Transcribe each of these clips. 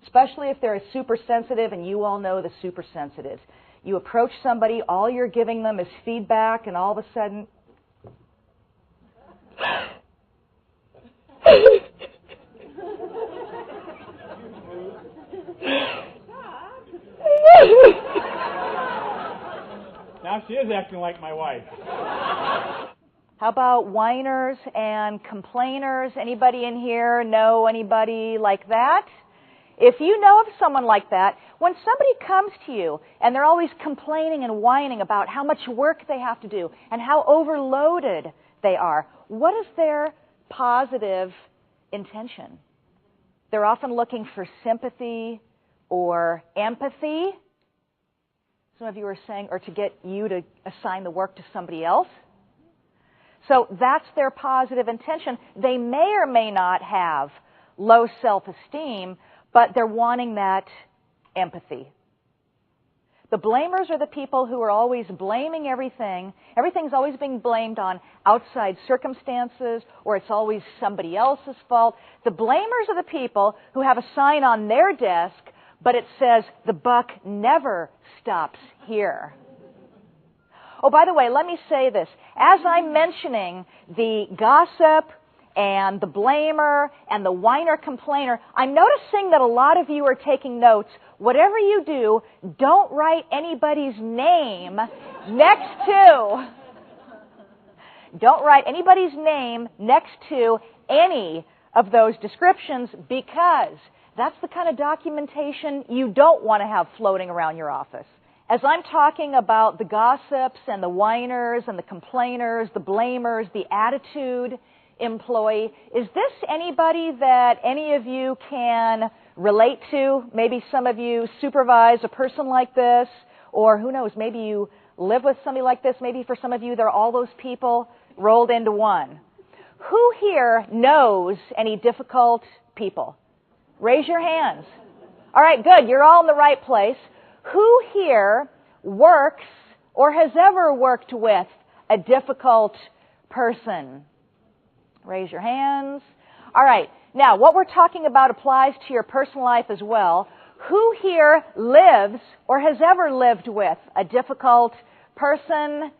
especially if they're a super sensitive, and you all know the super sensitives. You approach somebody, all you're giving them is feedback, and all of a sudden, now she is acting like my wife. How about whiners and complainers? Anybody in here know anybody like that? If you know of someone like that, when somebody comes to you and they're always complaining and whining about how much work they have to do and how overloaded they are, what is their positive intention? They're often looking for sympathy or empathy. Some of you are saying, or to get you to assign the work to somebody else. So that's their positive intention. They may or may not have low self-esteem, but they're wanting that empathy. The blamers are the people who are always blaming everything. Everything's always being blamed on outside circumstances, or it's always somebody else's fault. The blamers are the people who have a sign on their desk, but it says, "The buck never stops here." Oh, by the way, let me say this. As I'm mentioning the gossip and the blamer and the whiner complainer, I'm noticing that a lot of you are taking notes. Whatever you do, don't write anybody's name don't write anybody's name next to any of those descriptions, because that's the kind of documentation you don't want to have floating around your office. As I'm talking about the gossips and the whiners and the complainers, the blamers, the attitude employee, is this anybody that any of you can relate to? Maybe some of you supervise a person like this, or who knows, maybe you live with somebody like this. Maybe for some of you, they're all those people rolled into one. Who here knows any difficult people? Raise your hands. All right, good. You're all in the right place. Who here works or has ever worked with a difficult person? Raise your hands. All right. Now, what we're talking about applies to your personal life as well. Who here lives or has ever lived with a difficult person?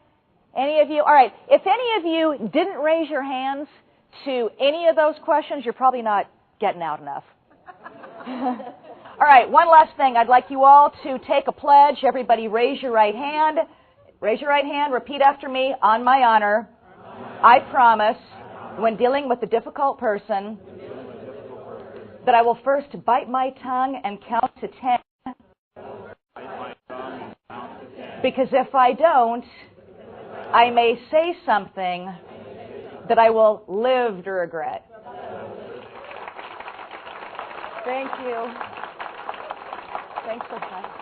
Any of you? All right. If any of you didn't raise your hands to any of those questions, you're probably not getting out enough. All right, one last thing. I'd like you all to take a pledge. Everybody raise your right hand. Raise your right hand. Repeat after me. On my honor, I promise, when dealing with a difficult person, that I will first bite my tongue and count to 10. Because if I don't, I may say something that I will live to regret. Thank you. Thanks so much.